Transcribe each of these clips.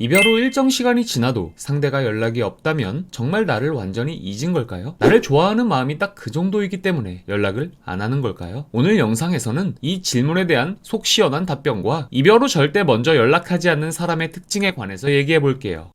이별 후 일정 시간이 지나도 상대가 연락이 없다면 정말 나를 완전히 잊은 걸까요? 나를 좋아하는 마음이 딱 그 정도이기 때문에 연락을 안 하는 걸까요? 오늘 영상에서는 이 질문에 대한 속 시원한 답변과 이별 후 절대 먼저 연락하지 않는 사람의 특징에 관해서 얘기해 볼게요.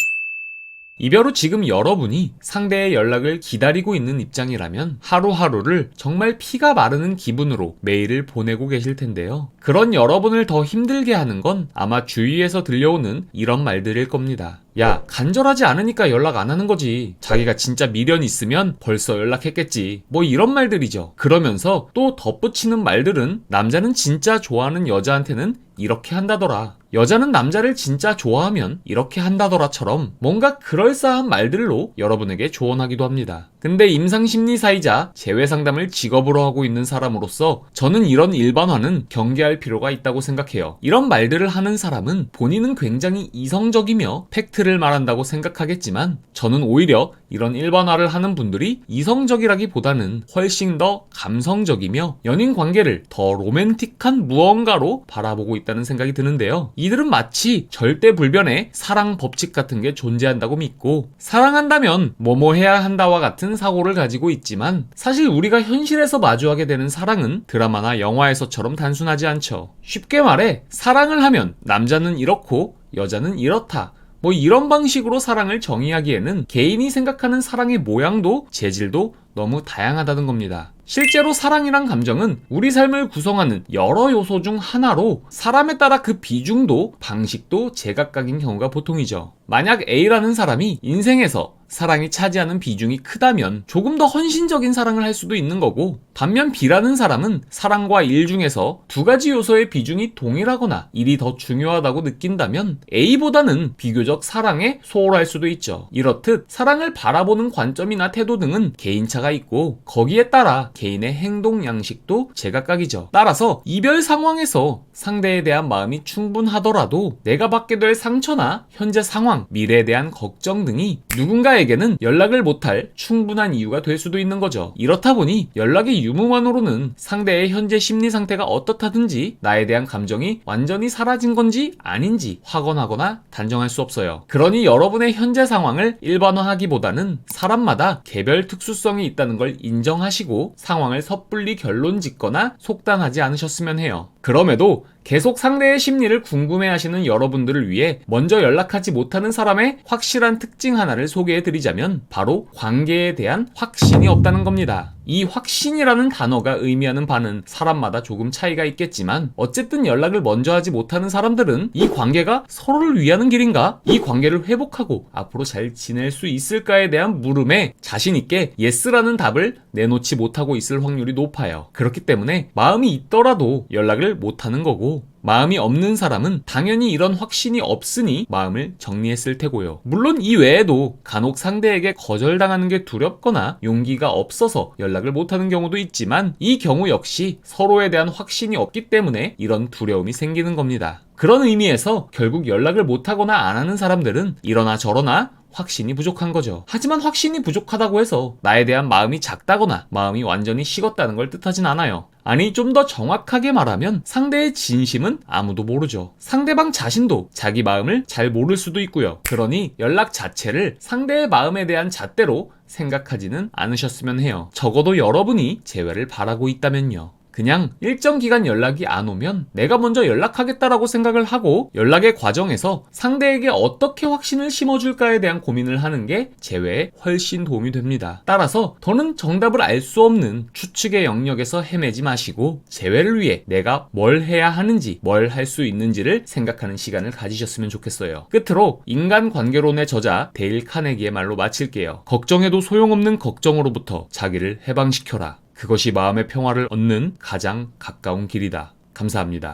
이별 후 지금 여러분이 상대의 연락을 기다리고 있는 입장이라면 하루하루를 정말 피가 마르는 기분으로 메일을 보내고 계실 텐데요. 그런 여러분을 더 힘들게 하는 건 아마 주위에서 들려오는 이런 말들일 겁니다. 야, 간절하지 않으니까 연락 안 하는 거지. 자기가 진짜 미련 있으면 벌써 연락했겠지. 뭐 이런 말들이죠. 그러면서 또 덧붙이는 말들은 남자는 진짜 좋아하는 여자한테는 이렇게 한다더라. 여자는 남자를 진짜 좋아하면 이렇게 한다더라처럼 뭔가 그럴싸한 말들로 여러분에게 조언하기도 합니다. 근데 임상심리사이자 재회상담을 직업으로 하고 있는 사람으로서 저는 이런 일반화는 경계할 필요가 있다고 생각해요. 이런 말들을 하는 사람은 본인은 굉장히 이성적이며 팩트를 말한다고 생각하겠지만 저는 오히려 이런 일반화를 하는 분들이 이성적이라기보다는 훨씬 더 감성적이며 연인 관계를 더 로맨틱한 무언가로 바라보고 있다는 생각이 드는데요. 이들은 마치 절대불변의 사랑 법칙 같은 게 존재한다고 믿고 사랑한다면 뭐뭐 해야 한다와 같은 사고를 가지고 있지만 사실 우리가 현실에서 마주하게 되는 사랑은 드라마나 영화에서처럼 단순하지 않죠. 쉽게 말해 사랑을 하면 남자는 이렇고 여자는 이렇다. 뭐 이런 방식으로 사랑을 정의하기에는 개인이 생각하는 사랑의 모양도 재질도 너무 다양하다는 겁니다. 실제로 사랑이란 감정은 우리 삶을 구성하는 여러 요소 중 하나로 사람에 따라 그 비중도 방식도 제각각인 경우가 보통이죠. 만약 A라는 사람이 인생에서 사랑이 차지하는 비중이 크다면 조금 더 헌신적인 사랑을 할 수도 있는 거고, 반면 B라는 사람은 사랑과 일 중에서 두 가지 요소의 비중이 동일하거나 일이 더 중요하다고 느낀다면 A보다는 비교적 사랑에 소홀할 수도 있죠. 이렇듯 사랑을 바라보는 관점이나 태도 등은 개인차가 있고 거기에 따라 개인의 행동 양식도 제각각이죠. 따라서 이별 상황에서 상대에 대한 마음이 충분하더라도 내가 받게 될 상처나 현재 상황, 미래에 대한 걱정 등이 누군가에게는 연락을 못할 충분한 이유가 될 수도 있는 거죠. 이렇다 보니 연락의 유무만으로는 상대의 현재 심리 상태가 어떻다든지 나에 대한 감정이 완전히 사라진 건지 아닌지 확언하거나 단정할 수 없어요. 그러니 여러분의 현재 상황을 일반화하기보다는 사람마다 개별 특수성이 있다는 걸 인정하시고 상황을 섣불리 결론 짓거나 속단하지 않으셨으면 해요. 그럼에도 계속 상대의 심리를 궁금해하시는 여러분들을 위해 먼저 연락하지 못하는 사람의 확실한 특징 하나를 소개해드리자면 바로 관계에 대한 확신이 없다는 겁니다. 이 확신이라는 단어가 의미하는 바는 사람마다 조금 차이가 있겠지만 어쨌든 연락을 먼저 하지 못하는 사람들은 이 관계가 서로를 위하는 길인가? 이 관계를 회복하고 앞으로 잘 지낼 수 있을까에 대한 물음에 자신있게 예스라는 답을 내놓지 못하고 있을 확률이 높아요. 그렇기 때문에 마음이 있더라도 연락을 못하는 거고, 마음이 없는 사람은 당연히 이런 확신이 없으니 마음을 정리했을 테고요. 물론 이 외에도 간혹 상대에게 거절당하는 게 두렵거나 용기가 없어서 연락을 못하는 경우도 있지만 이 경우 역시 서로에 대한 확신이 없기 때문에 이런 두려움이 생기는 겁니다. 그런 의미에서 결국 연락을 못하거나 안 하는 사람들은 이러나 저러나 확신이 부족한 거죠. 하지만 확신이 부족하다고 해서 나에 대한 마음이 작다거나 마음이 완전히 식었다는 걸 뜻하진 않아요. 아니, 좀 더 정확하게 말하면 상대의 진심은 아무도 모르죠. 상대방 자신도 자기 마음을 잘 모를 수도 있고요. 그러니 연락 자체를 상대의 마음에 대한 잣대로 생각하지는 않으셨으면 해요. 적어도 여러분이 재회를 바라고 있다면요. 그냥 일정 기간 연락이 안 오면 내가 먼저 연락하겠다라고 생각을 하고 연락의 과정에서 상대에게 어떻게 확신을 심어줄까에 대한 고민을 하는 게 재회에 훨씬 도움이 됩니다. 따라서 더는 정답을 알 수 없는 추측의 영역에서 헤매지 마시고 재회를 위해 내가 뭘 해야 하는지, 뭘 할 수 있는지를 생각하는 시간을 가지셨으면 좋겠어요. 끝으로 인간관계론의 저자 데일 카네기의 말로 마칠게요. 걱정해도 소용없는 걱정으로부터 자기를 해방시켜라. 그것이 마음의 평화를 얻는 가장 가까운 길이다. 감사합니다.